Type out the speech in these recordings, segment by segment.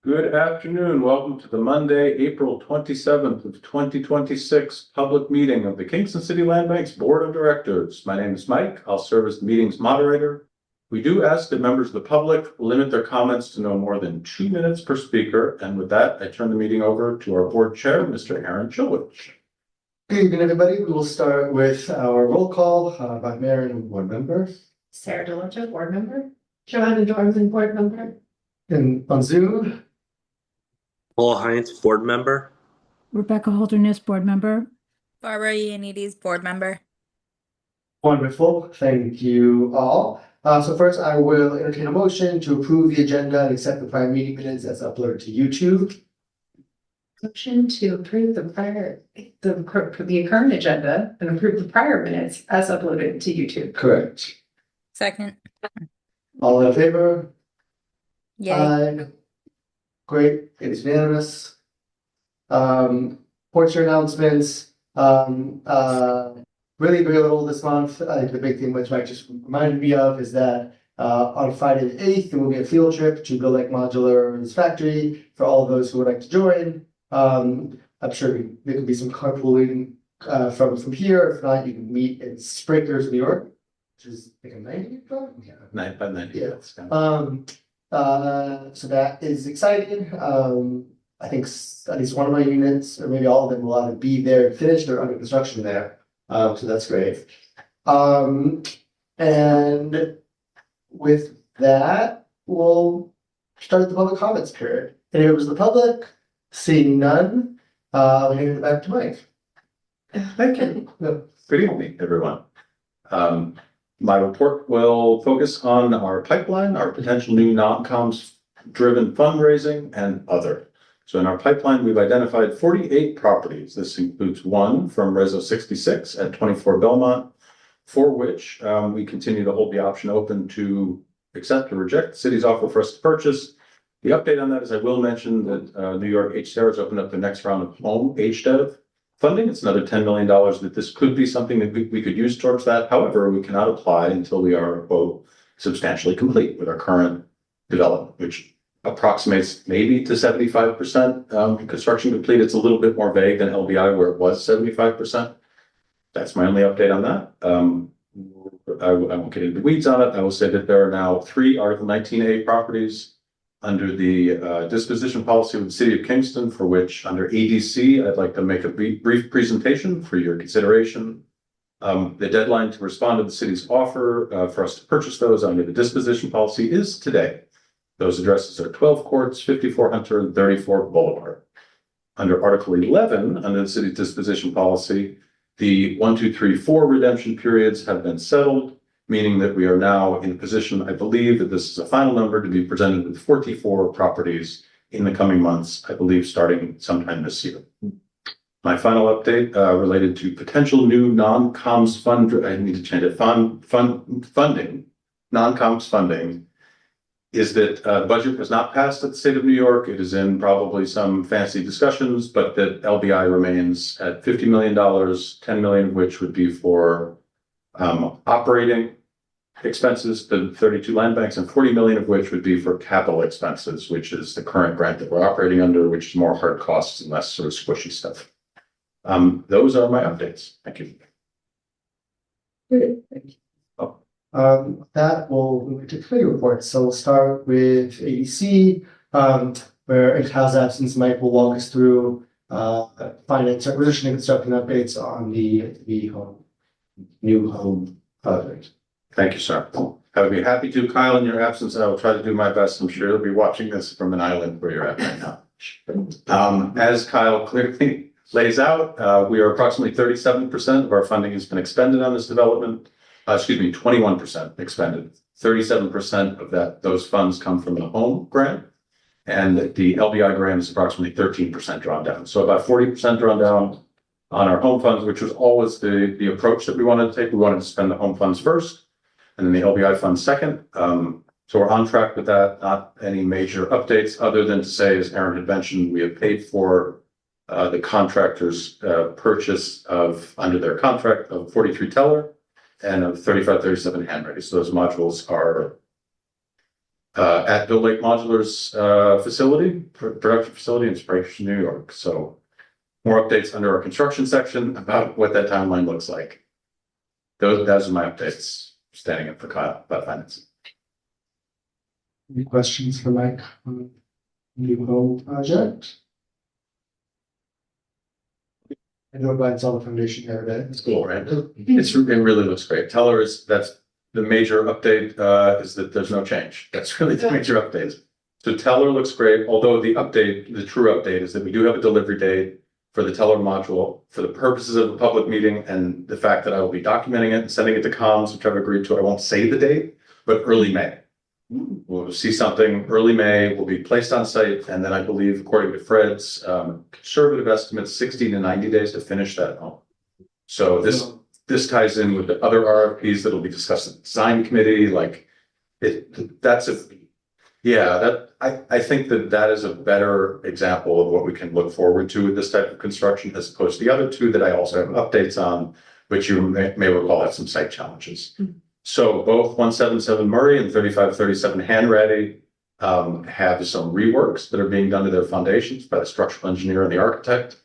Good afternoon. Welcome to the Monday, April 27th of 2026 public meeting of the Kingston City Land Bank's Board of Directors. My name is Mike. I'll serve as the meeting's moderator. We do ask that members of the public limit their comments to no more than 2 minutes per speaker. And with that, I turn the meeting over to our board chair, Mr. Aaron Chilwich. Good evening, everybody. We will start with our roll call by mayor and board member. Sarah DeLocho, board member. Joanna Dorman, board member. And on Zoom, Paul Heinz, board member. Rebecca Holderness, board member. Barbara Ioannidis, board member. wonderful. Thank you all. So first, I will entertain a motion to approve the agenda and accept the prior meeting minutes as uploaded to YouTube. Motion to approve the current agenda and approve the prior minutes as uploaded to YouTube. Correct. Second. All in favor? Yay. Aye. Great. It is unanimous. Portrait announcements. Really very little this month. I think the big thing which Mike just reminded me of is that on Friday the 8th, there will be a field trip to Build Like Modular's factory for all of those who would like to join. I'm sure there could be some carpooling from here. If not, you can meet in Sprinklers, New York, which is like a 90-minute drive. Yeah. 9 by 90. Yeah. That's kind of- So that is exciting. I think at least one of my units, or maybe all of them, will either be there finished or under construction there. So that's great. And with that, we'll start the public comments period. And if it was the public, seeing none, I'll hand it back to Mike. Okay. Good evening, everyone. My report will focus on our pipeline, our potential new non-coms driven fundraising and other. So in our pipeline, we've identified 48 properties. This includes one from Reso 66 at 24 Belmont, for which we continue to hold the option open to accept or reject the city's offer for us to purchase. The update on that is I will mention that New York HDR has opened up the next round of home HDEV funding. It's another $10 million that this could be something that we could use towards that. However, we cannot apply until we are, quote, substantially complete with our current development, which approximates maybe to 75% construction complete. It's a little bit more vague than LBI where it was 75%. That's my only update on that. I won't get into the weeds on it. I will say that there are now 3 Article 19A properties under the disposition policy of the City of Kingston, for which under ADC, I'd like to make a brief presentation for your consideration. The deadline to respond to the city's offer for us to purchase those under the disposition policy is today. Those addresses are 12 Courts, 54 Hunter, and 34 Boulevard. Under Article 11, under the city's disposition policy, the 1, 2, 3, 4 redemption periods have been settled, meaning that we are now in a position, I believe that this is a final number, to be presented with 44 properties in the coming months, I believe starting sometime this year. My final update related to potential new non-coms funding, non-coms funding, is that budget was not passed at the state of New York. It is in probably some fancy discussions, but that LBI remains at $50 million, $10 million of which would be for operating expenses, the 32 land banks, and 40 million of which would be for capital expenses, which is the current grant that we're operating under, which is more hard costs and less sort of squishy stuff. Those are my updates. Thank you. Great, thank you. That will move to committee reports. So we'll start with ADC, where in Kyle's absence, Mike will walk us through finance acquisition and construction updates on the new home project. Thank you, sir. I would be happy to, Kyle, in your absence. I will try to do my best. I'm sure you'll be watching this from an island where you're at right now. As Kyle clearly lays out, we are approximately 37% of our funding has been expended on this development. 21% expended. 37% of those funds come from the home grant, and the LBI grant is approximately 13% drawn down. So about 40% drawn down on our home funds, which was always the approach that we wanted to take. We wanted to spend the home funds first, and then the LBI funds second. So we're on track with that. Not any major updates other than to say, as Aaron had mentioned, we have paid for the contractor's purchase of, under their contract, of 43 teller and of 3537 hand ready. So those modules are at Bill Lake Modular's production facility in Springfield, New York. So more updates under our construction section about what that timeline looks like. Those are my updates. Standing up for Kyle about finance. Any questions for Mike on the new home project? I know glad it's all the foundation there, but It's cool, right? It really looks great. That's the major update, is that there's no change. That's really the major update. So Teller looks great, although the true update is that we do have a delivery date for the Teller module for the purposes of a public meeting and the fact that I will be documenting it and sending it to comms, which I've agreed to. I won't say the date, but early May. We'll see something early May, will be placed on site, and then I believe, according to Fred's conservative estimates, 60 to 90 days to finish that home. So this ties in with the other RFPs that will be discussed in the design committee. Like I think that is a better example of what we can look forward to with this type of construction, as opposed to the other two that I also have updates on, which you may recall have some site challenges. Mm-hmm. So both 177 Murray and 3537 Hanratty have some reworks that are being done to their foundations by the structural engineer and the architect.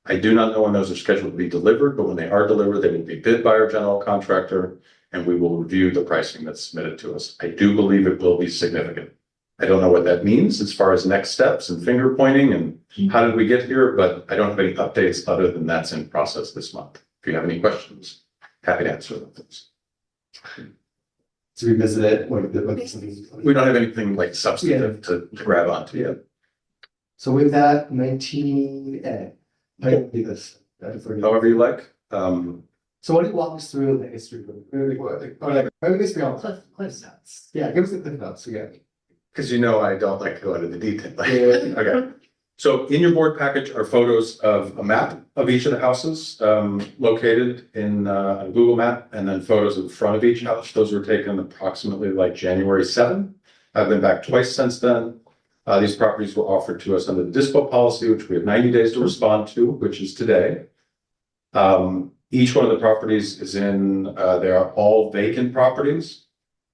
I do not know when those are scheduled to be delivered, but when they are delivered, they will be bid by our general contractor, and we will review the pricing that's submitted to us. I do believe it will be significant. I don't know what that means as far as next steps and finger pointing and how did we get here, but I don't have any updates other than that's in process this month. If you have any questions, happy to answer them. To revisit it, we don't have anything like substantive to grab onto yet. So with that, 19A, I can do this. However you like. So why don't you walk us through the history of maybe this be all cliff notes. Yeah, give us the cliff notes again. Because I don't like to go into the detail. Yeah. Okay. So in your board package are photos of a map of each of the houses located in a Google map, and then photos of the front of each house. Those were taken approximately like January 7th. I've been back twice since then. These properties were offered to us under the dispo policy, which we have 90 days to respond to, which is today. Each one of the properties is they are all vacant properties.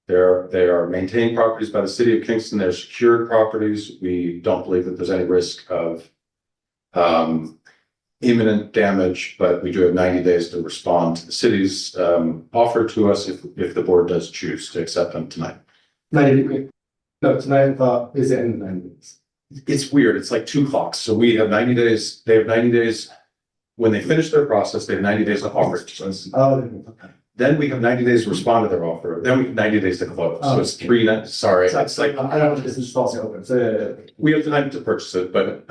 They are maintained properties by the city of Kingston. They're secured properties. We don't believe that there's any risk of imminent damage, but we do have 90 days to respond to the city's offer to us if the board does choose to accept them tonight. No, tonight I thought is the end of 90 days. It's weird. It's like two clocks. So we have 90 days. They have 90 days. When they finish their process, they have 90 days to offer it to us. Oh, okay. Then we have 90 days to respond to their offer. Then we have 90 days to close. So it's sorry. It's like, I don't know if this is false open. So we have time to purchase it, but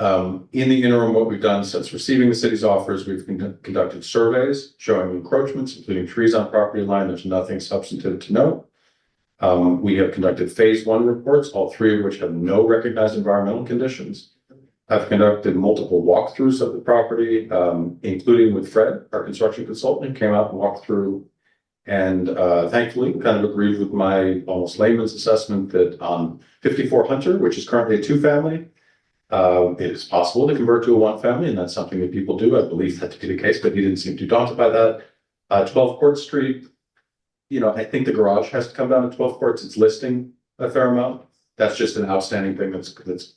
in the interim, what we've done since receiving the city's offers, we've conducted surveys showing encroachments, including trees on property line. There's nothing substantive to note. We have conducted phase 1 reports, all 3 of which have no recognized environmental conditions. I've conducted multiple walkthroughs of the property, including with Fred, our construction consultant, who came out and walked through. And thankfully, kind of agreed with my almost layman's assessment that on 54 Hunter, which is currently a 2-family, it is possible to convert to a 1-family, and that's something that people do. I believe that to be the case, but he didn't seem too daunted by that. 12 Court Street, I think the garage has to come down to 12 Courts. It's listing a fair amount. That's just an outstanding thing that's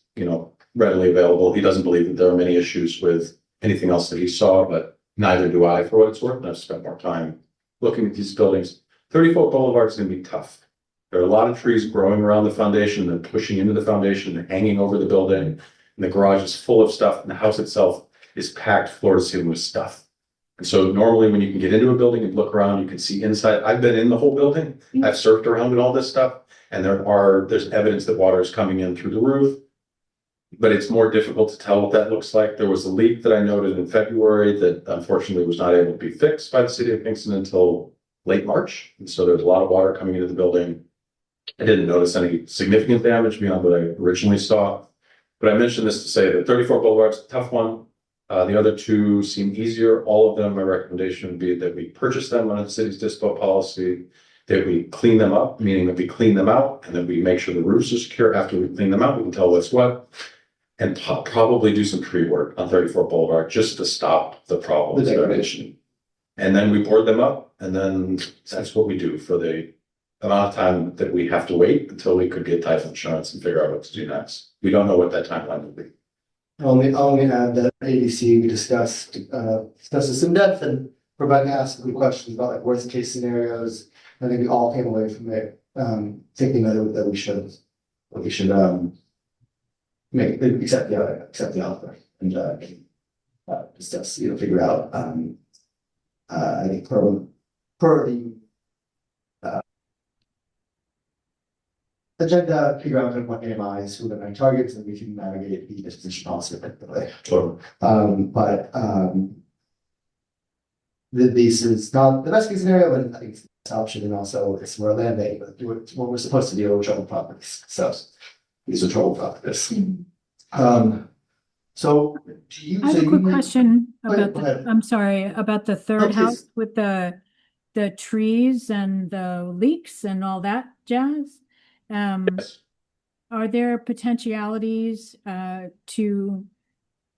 readily available. He doesn't believe that there are many issues with anything else that he saw, but neither do I, for what it's worth. And I've spent more time looking at these buildings. 34 Boulevard is going to be tough. There are a lot of trees growing around the foundation and pushing into the foundation and hanging over the building. And the garage is full of stuff, and the house itself is packed floor to ceiling with stuff. And so normally when you can get into a building and look around, you can see inside. I've been in the whole building. I've surfed around in all this stuff, and there's evidence that water is coming in through the roof. But it's more difficult to tell what that looks like. There was a leak that I noted in February that unfortunately was not able to be fixed by the city of Kingston until late March. And so there's a lot of water coming into the building. I didn't notice any significant damage beyond what I originally saw. But I mentioned this to say that 34 Boulevard is a tough one. The other 2 seem easier. All of them, my recommendation would be that we purchase them under the city's dispo policy, that we clean them up, meaning that we clean them out, and that we make sure the roofs are secure. After we clean them out, we can tell what's what. And probably do some tree work on 34 Boulevard just to stop the problems. And then we board them up, and then that's what we do for the amount of time that we have to wait until we could get title insurance and figure out what to do next. We don't know what that timeline will be. I'll only add that ADC, we discussed this in depth, and Rebecca asked some questions about like worst case scenarios. I think we all came away from it, thinking that we should accept the offer and discuss, figure out, I think per the agenda, figure out what AMIs, who the main targets, and we can navigate the disposition policy effectively. Totally. This is not the best case scenario, but I think it's the best option, and also it's more landing, but what we're supposed to deal with troubled properties. So these are troubled properties. So do you? I have a quick question about Go ahead. I'm sorry, about the third Oh, please. house with the trees and the leaks and all that jazz. Yes. Are there potentialities to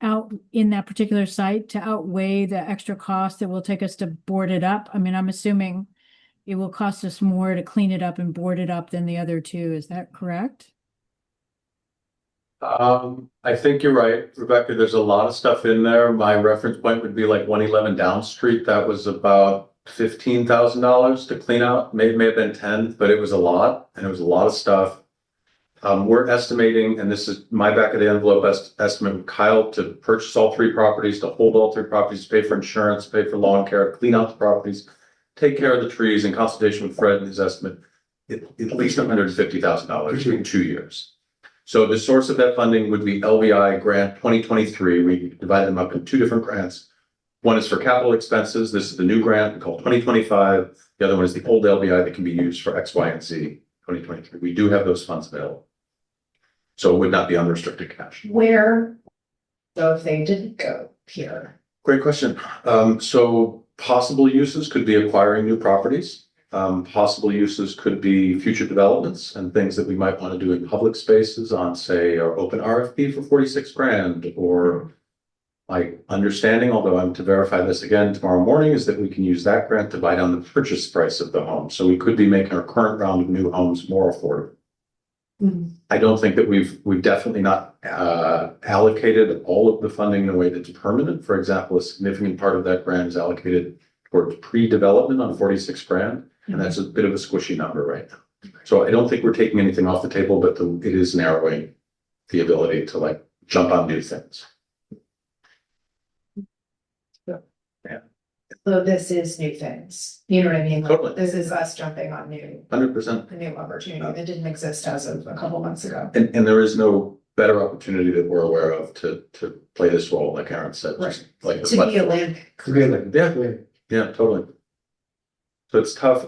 out in that particular site to outweigh the extra cost that will take us to board it up? I mean, I'm assuming it will cost us more to clean it up and board it up than the other two. Is that correct? I think you're right, Rebecca. There's a lot of stuff in there. My reference point would be like 111 Down Street. That was about $15,000 to clean out. May have been 10, but it was a lot, and it was a lot of stuff. We're estimating, and this is my back of the envelope estimate with Kyle, to purchase all three properties, to hold all three properties, pay for insurance, pay for lawn care, clean out the properties, take care of the trees in consultation with Fred and his estimate, at least $150,000 in 2 years. So the source of that funding would be LBI grant 2023. We divided them up in two different grants. One is for capital expenses. This is the new grant called 2025. The other one is the old LBI that can be used for X, Y, and Z 2023. We do have those funds available. So it would not be unrestricted cash. Where, so if they didn't go here, Great question. So possible uses could be acquiring new properties. Possible uses could be future developments and things that we might want to do in public spaces on, say, our open RFP for 46 grand, or my understanding, although I'm to verify this again tomorrow morning, is that we can use that grant to buy down the purchase price of the home. So we could be making our current round of new homes more affordable. I don't think that we've definitely not allocated all of the funding in a way that's permanent. For example, a significant part of that grant is allocated towards pre-development on 46 grand. And that's a bit of a squishy number right now. So I don't think we're taking anything off the table, but it is narrowing the ability to like jump on new things. so this is new things, you know what I mean? Like, Totally. this is us jumping on 100%. a new opportunity that didn't exist as of a couple months ago. And there is no better opportunity that we're aware of to play this role, like Aaron said. Just like To be a land. Yeah, totally. So it's tough.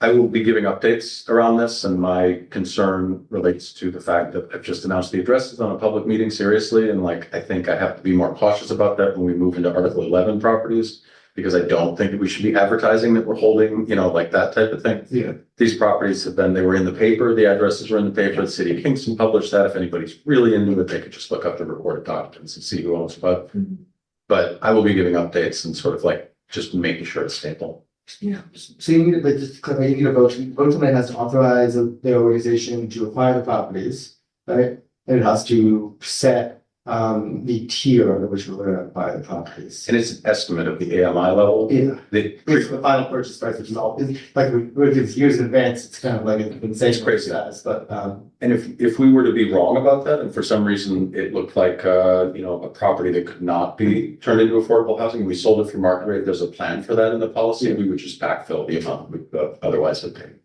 I will be giving updates around this, and my concern relates to the fact that I've just announced the addresses on a public meeting seriously. And like, I think I have to be more cautious about that when we move into Article 11 properties, because I don't think that we should be advertising that we're holding, like that type of thing. Yeah. These properties they were in the paper, the addresses were in the paper, the city of Kingston published that. If anybody's really into it, they could just look up the recorded documents and see who owns what. But I will be giving updates and sort of like just making sure it's stable. Yeah. So you need, but just to clarify, you need a vote tonight has to authorize the organization to acquire the properties, right? And it has to set the tier at which we're going to acquire the properties. And it's an estimate of the AMI level. Yeah. The It's the final purchase price, which is all, like, if it's years in advance, it's kind of like an insane crazy. size, but, And if we were to be wrong about that, and for some reason it looked like, a property that could not be turned into affordable housing, and we sold it for market rate, there's a plan for that in the policy, and we would just backfill the amount we otherwise had paid.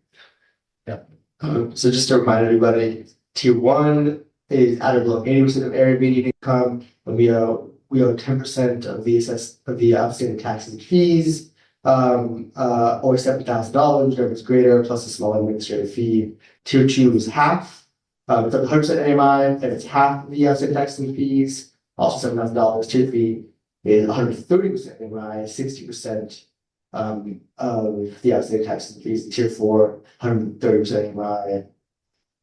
so just to remind everybody, tier one is at or below 80% of Airbnb income, and we owe 10% of the outstanding taxes and fees, or $7,000, whichever is greater, plus a small administrative fee. Tier two is half, it's up to 100% AMI, and it's half the outstanding taxes and fees, also $7,000. Tier three is 130% AMI, 60% of the outstanding taxes and fees. Tier four, 130% AMI.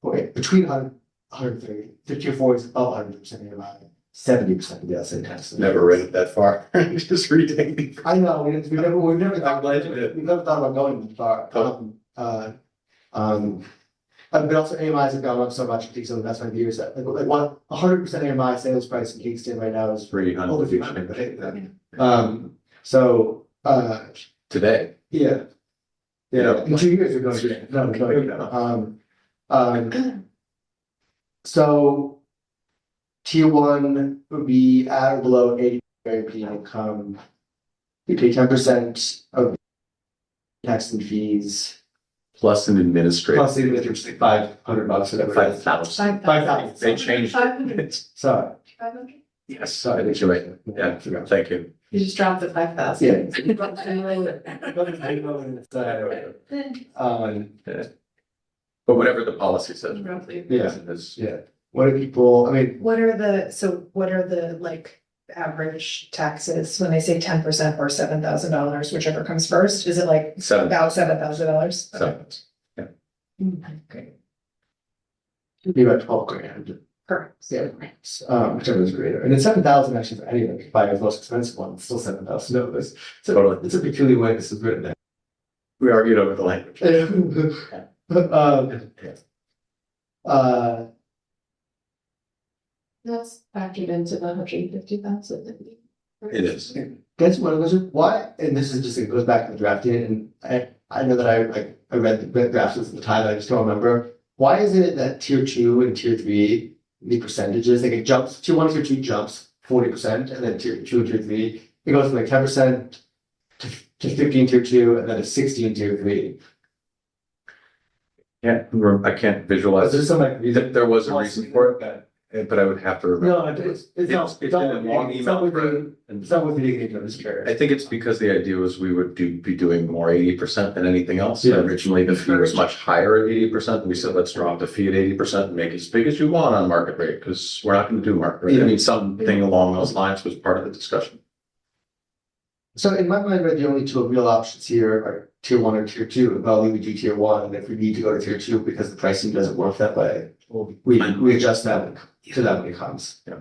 Okay, between 130. Tier four is above 100% AMI, 70% of the outstanding taxes. Never read it that far. Just reading. I know, we've never I'm glad you did. we've never thought about going that far. But also AMIs have gone up so much in Kingston, that's my view is that like 100% AMI sales price in Kingston right now is 300. over 300, right? So, Today. yeah. Yeah, Yeah. in 2 years, we're going to, so tier one would be at or below 80 median income. We pay 10% of tax and fees, Plus an administrative. plus the administrative $500 or whatever. 5,000. 5,000. They changed. 500. Sorry, 500? Yes, sorry, I think you're right. Yeah, thank you. You just dropped the 5,000. yeah. Um, But whatever the policy says. Roughly. Yeah. Is- yeah, what do people, I mean, What are the like average taxes when they say 10% or $7,000, whichever comes first? Is it like Seven. about $7,000? Seven. Okay, it'd be about 12 grand. correct. Yeah, whichever is greater, and then 7,000 actually for any like buy the most expensive one, it's still 7,000 dollars. So Totally. it's a peculiar way this is written. We argued over the language. That's factored into the 150,000. It is. Guess what, why, and this is just, it goes back to the drafting, and I know that I read the drafts at the time, I just don't remember. Why is it that tier two and tier three, the percentages, like it jumps, tier one, tier two jumps 40%, and then tier two and tier three, it goes from like 10% to 15 tier two, and then to 16 tier three. I can't visualize. Is there some like reason? There was a reason for it, but I would have to remember. No, it's not. It's in a long email thread. It's not with the I'm just I curious. think it's because the idea was we would be doing more 80% than anything else. Yeah. Originally, the fee was much higher at 80%. We said, let's drop the fee at 80% and make it as big as you want on market rate, because we're not going to do market rate. I mean, something along those lines was part of the discussion. So in my mind, right, the only two real options here are tier one or tier two. Well, we would do tier one, and if we need to go to tier two because the pricing doesn't work that way, we adjust that to that when it comes. Yeah.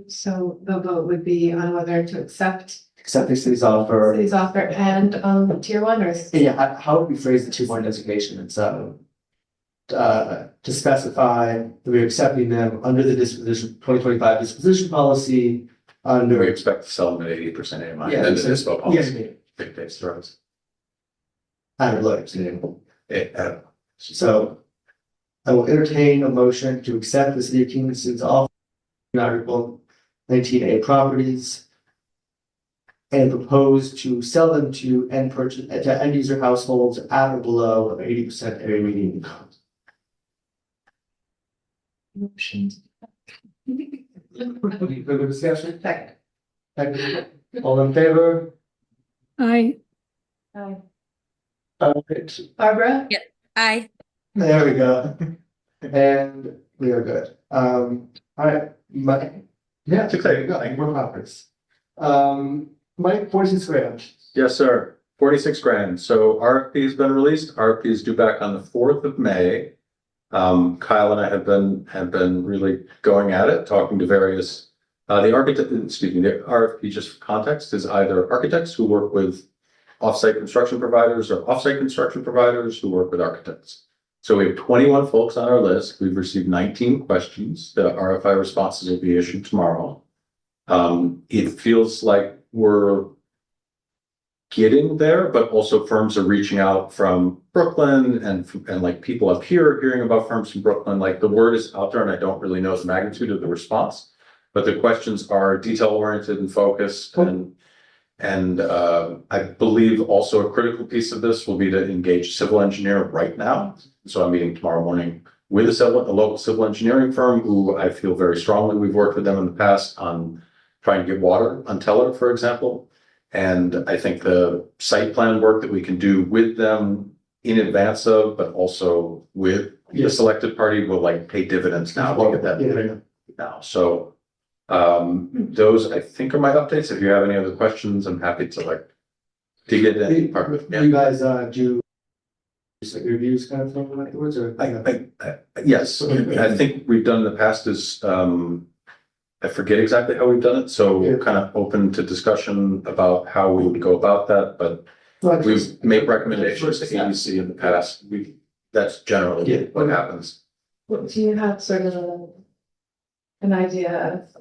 So the vote would be on whether to accept Except the city's offer. city's offer and tier one or. Yeah, how would we phrase the 2 point designation? It's to specify that we're accepting them under the disposition, 2025 disposition policy, We under. expect to sell them at 80% AMI. Yeah, And then the so- dispo Yeah, policy dictates the rest. Under Williams, yeah. Uh, So I will entertain a motion to accept the city of Kingston's offer in Article 19A properties and propose to sell them to end user households at or below of 80% area median income. Motions. Any further discussion? Second. Second. All in favor? I, Alright, Barbara? Aye. there we go. And we are good. Alright, yeah, It's exciting. there you go. We're hoppers. Mike, 46 grand. Yes, sir. 46 grand. So RFP has been released. RFP is due back on the 4th of May. Kyle and I have been really going at it, talking to various, the RFP, just for context, is either architects who work with offsite construction providers or offsite construction providers who work with architects. So we have 21 folks on our list. We've received 19 questions. The RFI responses will be issued tomorrow. It feels like we're getting there, but also firms are reaching out from Brooklyn and like people up here hearing about firms from Brooklyn. Like the word is out there and I don't really know the magnitude of the response, but the questions are detail oriented and focused. And I believe also a critical piece of this will be to engage civil engineer right now. So I'm meeting tomorrow morning with a local civil engineering firm who I feel very strongly, we've worked with them in the past on trying to get water on Teller, for example. And I think the site plan work that we can do with them in advance of, but also with the selected party will like pay dividends now. We'll get that now. So those I think are my updates. If you have any other questions, I'm happy to like dig into any part of it. You guys do reviews kind of thing afterwards, or? Yes, I think we've done in the past is I forget exactly how we've done it, so Yeah. kind of open to discussion about how we would go about that, but We make recommendations to EDC in the past. That's generally what happens. Do you have sort of an idea of,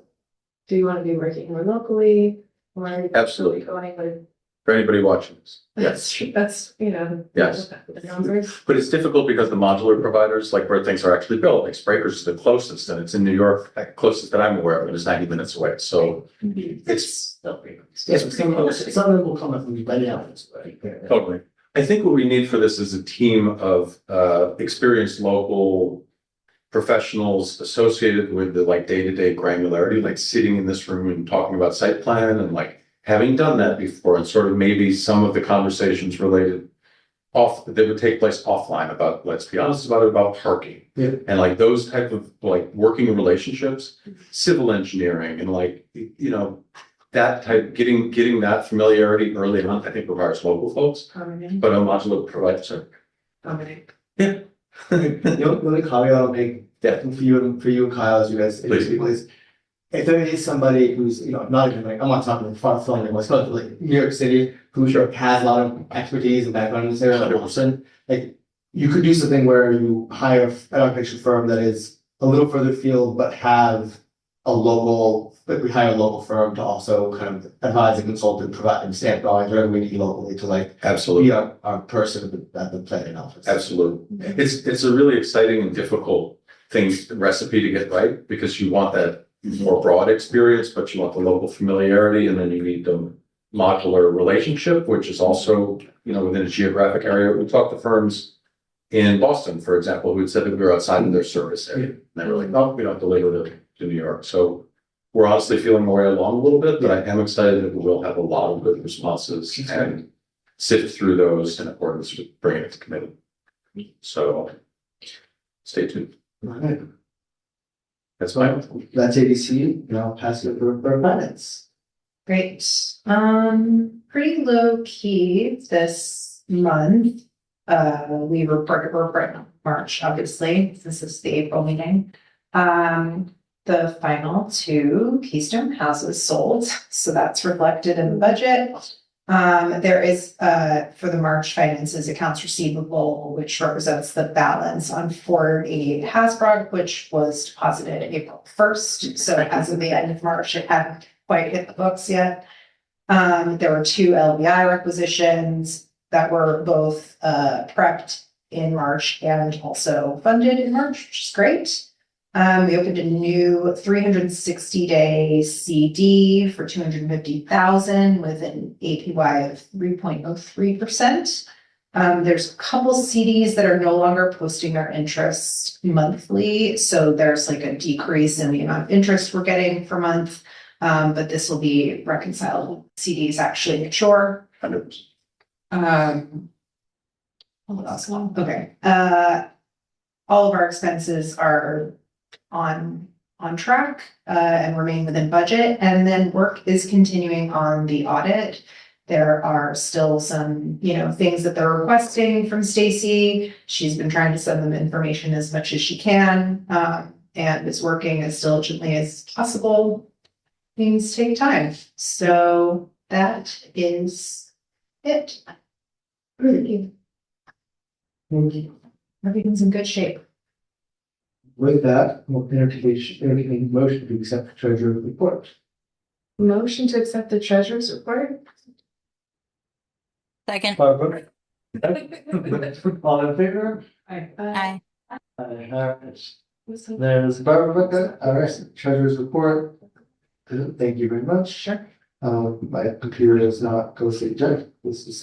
do you want to be working more locally? Or Absolutely. going with? For anybody watching this, yes. That's, Yes. the numbers. But it's difficult because the modular providers, like where things are actually built, like Spraker's is the closest, and it's in New York, like closest that I'm aware of, and it's 90 minutes away. So it's Yes, some of them will come up from many hours, right? totally. I think what we need for this is a team of experienced local professionals associated with the like day-to-day granularity, like sitting in this room and talking about site plan and like having done that before, and sort of maybe some of the conversations related that would take place offline about, let's be honest about it, about parking. Yeah. And like those type of like working relationships, civil engineering and like, that type, getting that familiarity early on, I think requires local folks, but a modular provider. Yeah. The only caveat I'll make for you and Kyle, as you guys, Please. if there is somebody who's, not even like, I'm not talking like far flung in West Coast, but like New York City, who has a lot of expertise and background in this area, like Wilson, like you could do something where you hire an architecture firm that is a little further field, but have we hire a local firm to also kind of advise and consult and provide and stamp drawings, whatever we need locally to like Absolutely. be our person at the planning office. Absolutely. It's a really exciting and difficult recipe to get right, because you want that more broad experience, but you want the local familiarity, and then you need the modular relationship, which is also, within a geographic area. We talked to firms in Boston, for example, who had said that we were outside of their service area. And they were like, no, we don't deliver to New York. So we're honestly feeling our way along a little bit, but I am excited that we will have a lot of good responses and sift through those in accordance with bringing it to committee. So stay tuned. All right. That's fine. That's ABC, and I'll pass it over for finance. Great. Pretty low key this month. We reported in March, obviously, this is the April meeting. The final 2 Keystone houses sold, so that's reflected in the budget. There is, for the March finances, accounts receivable, which represents the balance on 488 Hasbrook, which was deposited April 1st. So as of the end of March, it hadn't quite hit the books yet. There were 2 LBI requisitions that were both prepped in March and also funded in March, which is great. We opened a new 360-day CD for $250,000 with an APY of 3.03%. There's a couple CDs that are no longer posting their interest monthly, so there's like a decrease in the amount of interest we're getting per month. But this will be reconciled. CDs actually mature. 100%. Okay. All of our expenses are on track and remain within budget. And then work is continuing on the audit. There are still some, things that they're requesting from Stacy. She's been trying to send them information as much as she can, and is working as diligently as possible. Things take time. So that is it. Thank you. Thank you. Everything's in good shape. With that, we'll entertain motion to accept the treasurer's report. Motion to accept the treasurer's report. Second. Barbara? All in favor? Aye. There's Barbara, all right, treasurer's report. Thank you very much. Sure. My computer does not go to jet. This is.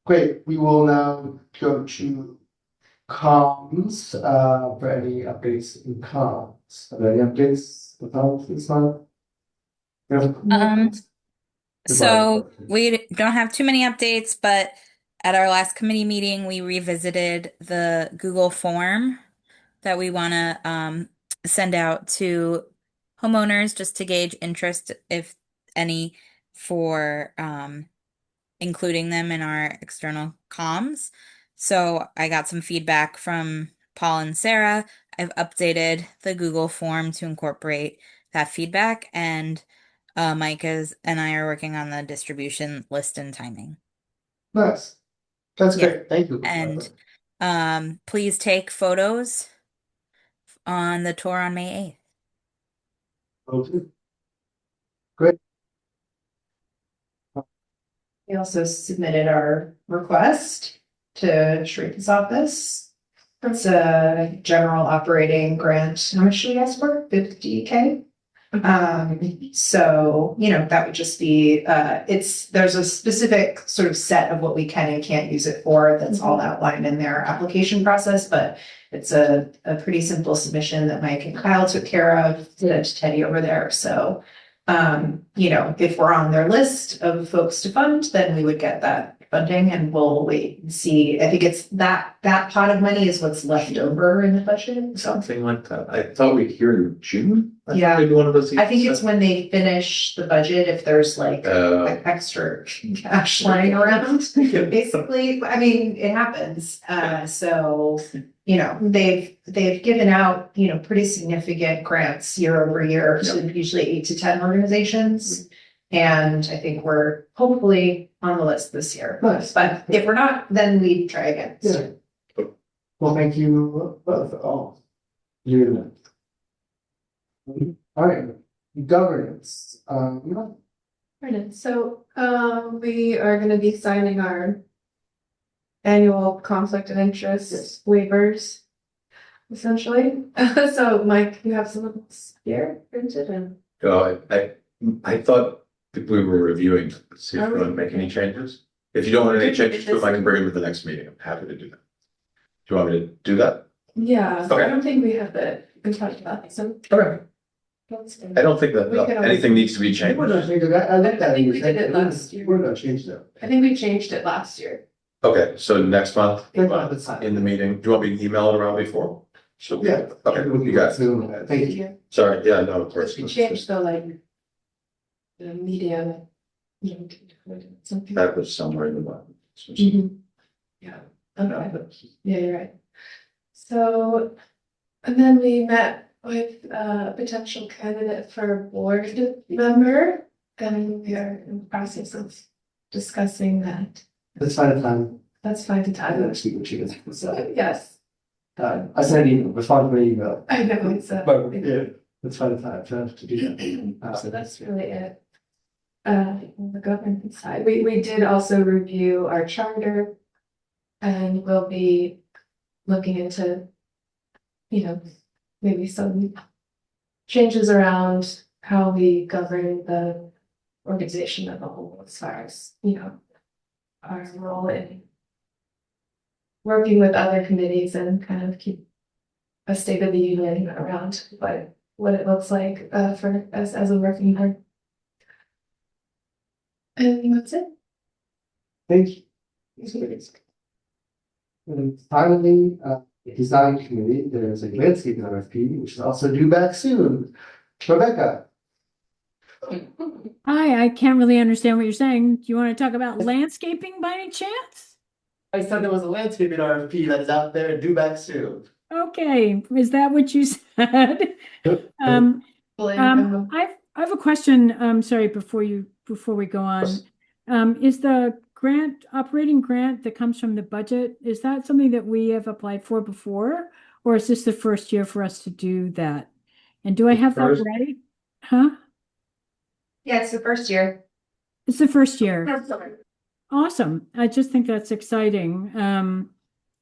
Great, we will now go to comms, for any updates in comms. Are there any updates with comms this month? So we don't have too many updates, but at our last committee meeting, we revisited the Google form that we want to send out to homeowners just to gauge interest, if any, for including them in our external comms. So I got some feedback from Paul and Sarah. I've updated the Google form to incorporate that feedback, and Mike and I are working on the distribution list and timing. Nice. That's Yeah. great. Thank you. And please take photos on the tour on May 8th. Okay. Great. We also submitted our request to Sharifa's office. It's a general operating grant. How much do we ask for? 50K? So, that would just be, there's a specific sort of set of what we can and can't use it for that's all outlined in their application process, but it's a pretty simple submission that Mike and Kyle took care of to Teddy over there. So, if we're on their list of folks to fund, then we would get that funding and we'll wait and see. I think it's that pot of money is what's left over in the budget. So Something like that. I thought we'd hear in June. I thought Yeah. Maybe one of those. I think it's when they finish the budget, if there's like extra cash lying around, basically. I mean, it happens. So, they've given out, pretty significant grants year over year to usually 8 to 10 organizations. And I think we're hopefully on the list this year. Nice. But if we're not, then we try again. Yeah. Well, thank you both. All. You. All right. Governance. Right, so we are gonna be signing our annual conflict of interest waivers. Essentially, so Mike, you have some of this here printed and. I thought that we were reviewing, to see if Are we we? want to make any changes. If you don't want any changes to them, I can bring them to the next meeting. I'm happy to do that. Do you want me to do that? Yeah, so Okay. I don't think we have the, we talked about this, so. Okay. I don't think that We can always- anything needs to be changed. We're not changing that. I looked at I think it. we did it last year. We're not changing that. I think we changed it last year. Okay, so next month, That's fine. in the meeting, do you want me to email it around before? So, Yeah. okay, you got it. Thank you. Sorry, yeah, no, of course. We changed the like. The media. Something. That was somewhere in the bottom. Mhm. Yeah, okay, yeah, you're right. So, and then we met with a potential candidate for board member, and we are in the process of discussing that. Let's find a time. That's fine to I time. don't speak with you. So, yes, I sent an email, respond to my email. I know it's But yeah, let's find a time to do that. So that's really it. On the government side, we did also review our charter. And we'll be looking into, maybe some changes around how we govern the organization as a whole as far as, our role in working with other committees and kind of keep a state of the union around what it looks like for us as a working board. And that's it. Thank you. And finally, design committee, there is a landscaping RFP, which is also due back soon. Rebecca. Hi, I can't really understand what you're saying. Do you want to talk about landscaping by any chance? I said there was a landscaping RFP that is out there due back soon. Okay, is that what you said? I have a question, sorry, before we go on. Is the operating grant that comes from the budget, is that something that we have applied for before? Or is this the first year for us to do that? And do I have that right? Huh? Yeah, it's the first year. It's the first year. Awesome. I just think that's exciting. And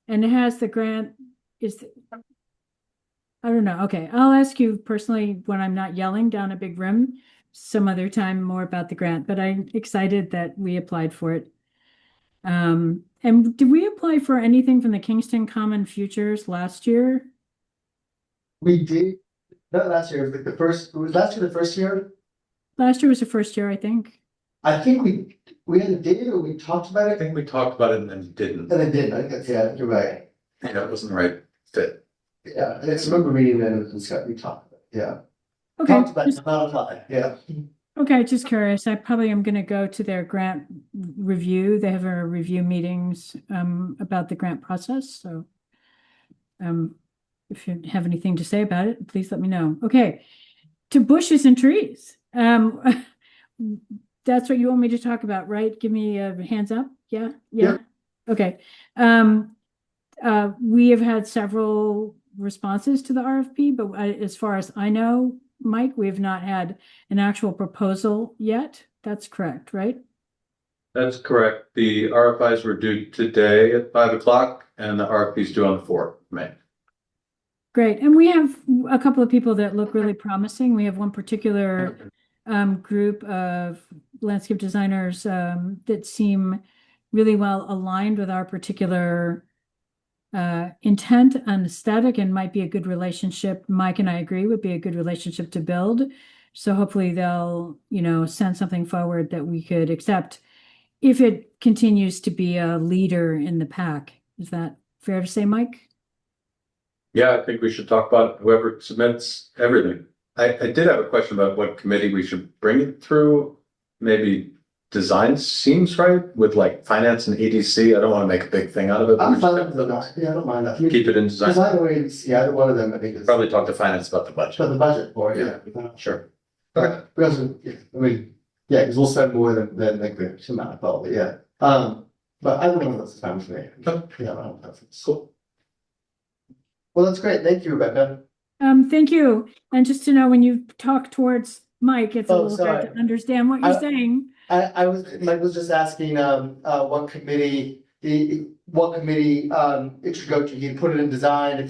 it has the grant, I don't know. Okay, I'll ask you personally when I'm not yelling down a big room some other time more about the grant, but I'm excited that we applied for it. And did we apply for anything from the Kingston Common Futures last year? We did, not last year, but was last year the first year? Last year was the first year, I think. I think we had a date or we talked about I it think we talked about it and then didn't. and it didn't. I guess, yeah, you're right. It wasn't the right fit. Yeah, I just remember reading that and we talked about it, yeah. Okay, Talked about it, not apply, yeah. okay, just curious. I probably am going to go to their grant review. They have a review meetings about the grant process. So if you have anything to say about it, please let me know. Okay, to bushes and trees. that's what you want me to talk about, right? Give me a hands up. Yeah, Yeah. Okay. We have had several responses to the RFP, but as far as I know, Mike, we have not had an actual proposal yet. That's correct, right? That's correct. The RFIs were due today at 5 o'clock and the RFP is due on the 4th of May. Great. And we have a couple of people that look really promising. We have one particular group of landscape designers that seem really well aligned with our particular intent and aesthetic, and might be a good relationship. Mike and I agree would be a good relationship to build. So hopefully they'll, send something forward that we could accept if it continues to be a leader in the pack. Is that fair to say, Mike? Yeah, I think we should talk about whoever submits everything. I did have a question about what committee we should bring it through. Maybe design seems right with like finance and EDC. I don't want to make a big thing out of it. but we I'm just fine have with to that. Yeah, I don't mind that. Keep it in design. Design ways, yeah, one of them, I think is. Probably talk to finance about the For budget. the budget for it, yeah. Sure. But we also, yeah, I mean, yeah, because we'll spend more than like the amount, probably, yeah. But either one of those is fine with me. Yeah, I don't have preference. Cool. Well, that's great. Thank you, Rebecca. Thank you. And just to know, when you talk towards Mike, it's a Oh, little hard sorry. to understand what you're I- saying. Mike was just asking, what committee, it should go to, he put it in design, if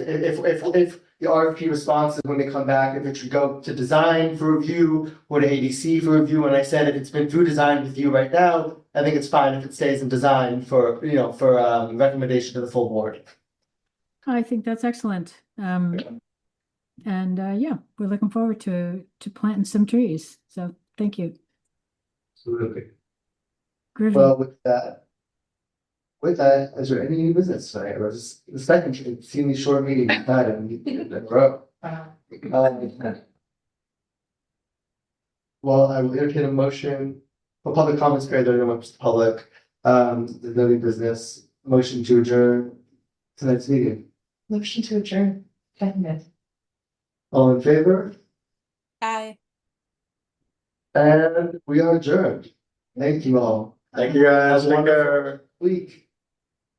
the RFP responses, when they come back, if it should go to design for review or to ADC for review, and I said, if it's been through design with you right now, I think it's fine if it stays in design for, recommendation to the full board. I think that's excellent. And yeah, we're looking forward to planting some trees. So thank you. Absolutely. Groovy. Well, with that, is there any new business tonight? Or is the second, seemingly short meeting we've had in a row? Well, I will entertain a motion for public comments period, there are no members of the public, the no new business, motion to adjourn tonight's meeting. Motion to adjourn. Seconded. All in favor? Bye. And we are adjourned. Thank you all. Thank you guys. Have a Take care. wonderful week.